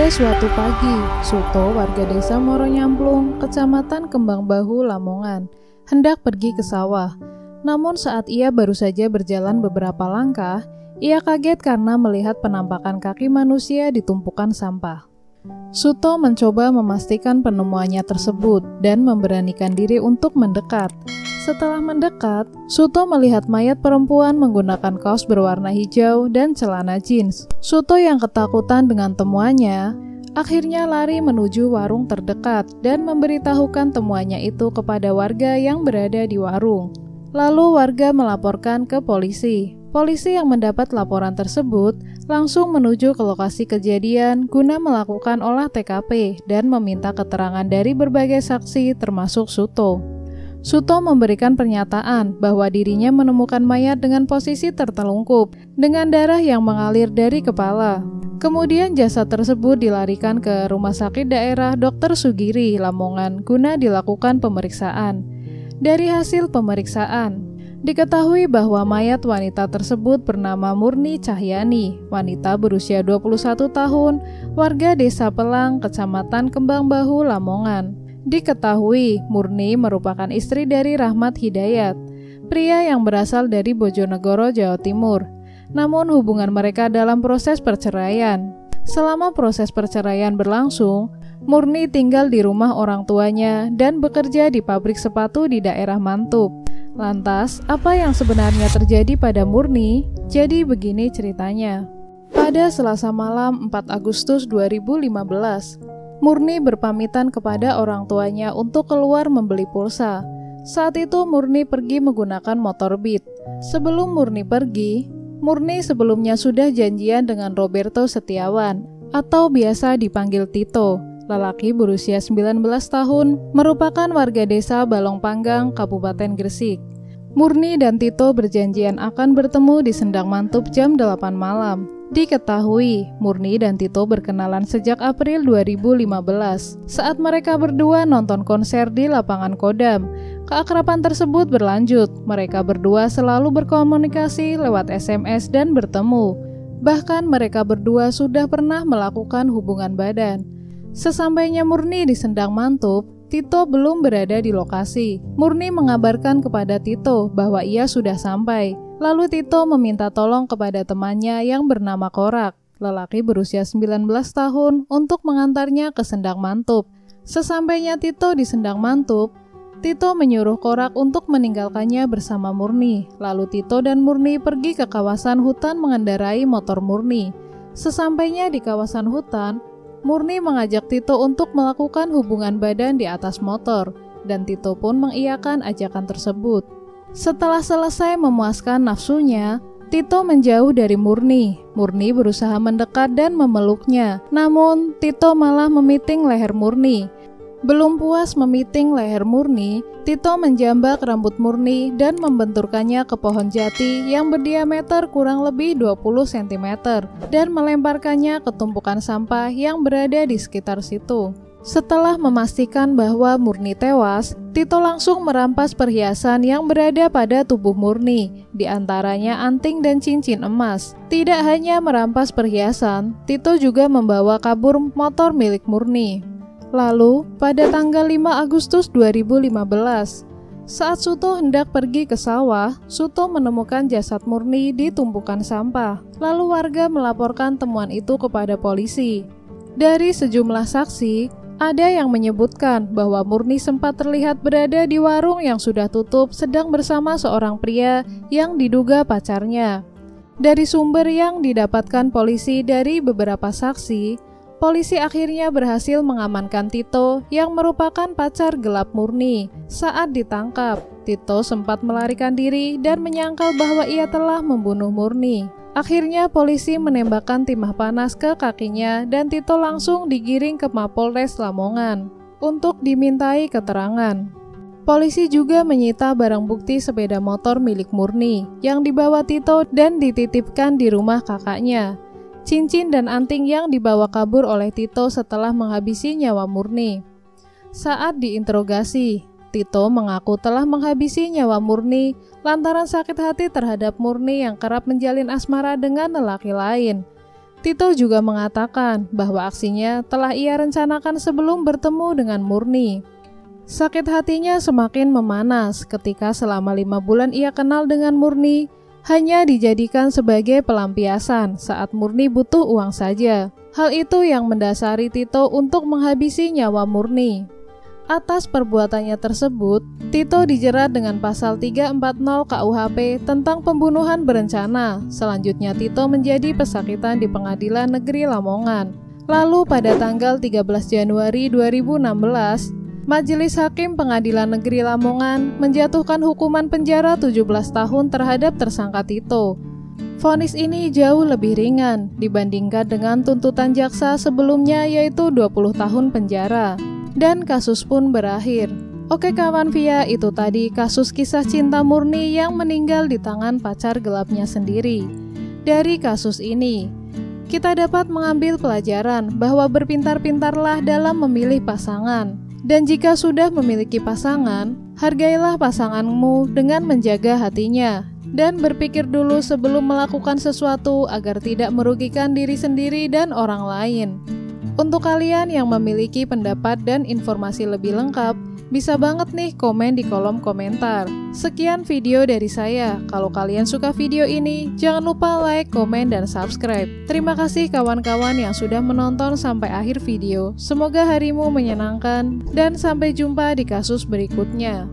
Pada suatu pagi, Suto, warga desa Moronyamplung, kecamatan Kembangbahu, Lamongan, hendak pergi ke sawah. Namun saat ia baru saja berjalan beberapa langkah, ia kaget karena melihat penampakan kaki manusia di tumpukan sampah. Suto mencoba memastikan penemuannya tersebut dan memberanikan diri untuk mendekat. Setelah mendekat, Suto melihat mayat perempuan menggunakan kaos berwarna hijau dan celana jeans. Suto yang ketakutan dengan temuannya, akhirnya lari menuju warung terdekat dan memberitahukan temuannya itu kepada warga yang berada di warung. Lalu warga melaporkan ke polisi. Polisi yang mendapat laporan tersebut langsung menuju ke lokasi kejadian guna melakukan olah TKP dan meminta keterangan dari berbagai saksi termasuk Suto. Suto memberikan pernyataan bahwa dirinya menemukan mayat dengan posisi tertelungkup dengan darah yang mengalir dari kepala. Kemudian jasad tersebut dilarikan ke Rumah Sakit Daerah Dr. Sugiri, Lamongan guna dilakukan pemeriksaan. Dari hasil pemeriksaan, diketahui bahwa mayat wanita tersebut bernama Murni Cahyani, wanita berusia 21 tahun, warga Desa Pelang, Kecamatan Kembangbahu, Lamongan. Diketahui Murni merupakan istri dari Rahmat Hidayat, pria yang berasal dari Bojonegoro, Jawa Timur. Namun hubungan mereka dalam proses perceraian. Selama proses perceraian berlangsung, Murni tinggal di rumah orang tuanya dan bekerja di pabrik sepatu di daerah Mantub. Lantas, apa yang sebenarnya terjadi pada Murni? Jadi begini ceritanya. Pada Selasa malam 4 Agustus 2015, Murni berpamitan kepada orang tuanya untuk keluar membeli pulsa. Saat itu Murni pergi menggunakan motor Beat. Sebelum Murni pergi, Murni sebelumnya sudah janjian dengan Roberto Setiawan atau biasa dipanggil Tito, lelaki berusia 19 tahun, merupakan warga desa Balong Panggang, Kabupaten Gresik. Murni dan Tito berjanjian akan bertemu di Sendang Mantub jam 8 malam. Diketahui, Murni dan Tito berkenalan sejak April 2015 saat mereka berdua nonton konser di lapangan Kodam. Keakraban tersebut berlanjut, mereka berdua selalu berkomunikasi lewat SMS dan bertemu. Bahkan mereka berdua sudah pernah melakukan hubungan badan. Sesampainya Murni di Sendang Mantub, Tito belum berada di lokasi. Murni mengabarkan kepada Tito bahwa ia sudah sampai. Lalu Tito meminta tolong kepada temannya yang bernama Korak, lelaki berusia 19 tahun, untuk mengantarnya ke Sendang Mantub. Sesampainya Tito di Sendang Mantub, Tito menyuruh Korak untuk meninggalkannya bersama Murni. Lalu Tito dan Murni pergi ke kawasan hutan mengendarai motor Murni. Sesampainya di kawasan hutan, Murni mengajak Tito untuk melakukan hubungan badan di atas motor, dan Tito pun mengiyakan ajakan tersebut. Setelah selesai memuaskan nafsunya, Tito menjauh dari Murni. Murni berusaha mendekat dan memeluknya, namun Tito malah memiting leher Murni. Belum puas memiting leher Murni, Tito menjambak rambut Murni dan membenturkannya ke pohon jati yang berdiameter kurang lebih 20 cm dan melemparkannya ke tumpukan sampah yang berada di sekitar situ. Setelah memastikan bahwa Murni tewas, Tito langsung merampas perhiasan yang berada pada tubuh Murni, di antaranya anting dan cincin emas. Tidak hanya merampas perhiasan, Tito juga membawa kabur motor milik Murni. Lalu, pada tanggal 5 Agustus 2015, saat Suto hendak pergi ke sawah, Suto menemukan jasad Murni di tumpukan sampah. Lalu warga melaporkan temuan itu kepada polisi. Dari sejumlah saksi, ada yang menyebutkan bahwa Murni sempat terlihat berada di warung yang sudah tutup sedang bersama seorang pria yang diduga pacarnya. Dari sumber yang didapatkan polisi dari beberapa saksi, polisi akhirnya berhasil mengamankan Tito yang merupakan pacar gelap Murni. Saat ditangkap, Tito sempat melarikan diri dan menyangkal bahwa ia telah membunuh Murni. Akhirnya polisi menembakkan timah panas ke kakinya dan Tito langsung digiring ke Mapolres Lamongan untuk dimintai keterangan. Polisi juga menyita barang bukti sepeda motor milik Murni yang dibawa Tito dan dititipkan di rumah kakaknya. Cincin dan anting yang dibawa kabur oleh Tito setelah menghabisi nyawa Murni. Saat diinterogasi, Tito mengaku telah menghabisi nyawa Murni lantaran sakit hati terhadap Murni yang kerap menjalin asmara dengan lelaki lain. Tito juga mengatakan bahwa aksinya telah ia rencanakan sebelum bertemu dengan Murni. Sakit hatinya semakin memanas ketika selama 5 bulan ia kenal dengan Murni hanya dijadikan sebagai pelampiasan saat Murni butuh uang saja. Hal itu yang mendasari Tito untuk menghabisi nyawa Murni. Atas perbuatannya tersebut, Tito dijerat dengan pasal 340 KUHP tentang pembunuhan berencana. Selanjutnya Tito menjadi pesakitan di Pengadilan Negeri Lamongan. Lalu pada tanggal 13 Januari 2016, Majelis Hakim Pengadilan Negeri Lamongan menjatuhkan hukuman penjara 17 tahun terhadap tersangka Tito. Vonis ini jauh lebih ringan dibandingkan dengan tuntutan jaksa sebelumnya yaitu 20 tahun penjara. Dan kasus pun berakhir. Oke kawan Via, itu tadi kasus kisah cinta Murni yang meninggal di tangan pacar gelapnya sendiri. Dari kasus ini, kita dapat mengambil pelajaran bahwa berpintar-pintarlah dalam memilih pasangan. Dan jika sudah memiliki pasangan, hargailah pasanganmu dengan menjaga hatinya. Dan berpikir dulu sebelum melakukan sesuatu agar tidak merugikan diri sendiri dan orang lain. Untuk kalian yang memiliki pendapat dan informasi lebih lengkap, bisa banget nih komen di kolom komentar. Sekian video dari saya. Kalau kalian suka video ini, jangan lupa like, komen, dan subscribe. Terima kasih kawan-kawan yang sudah menonton sampai akhir video. Semoga harimu menyenangkan, dan sampai jumpa di kasus berikutnya.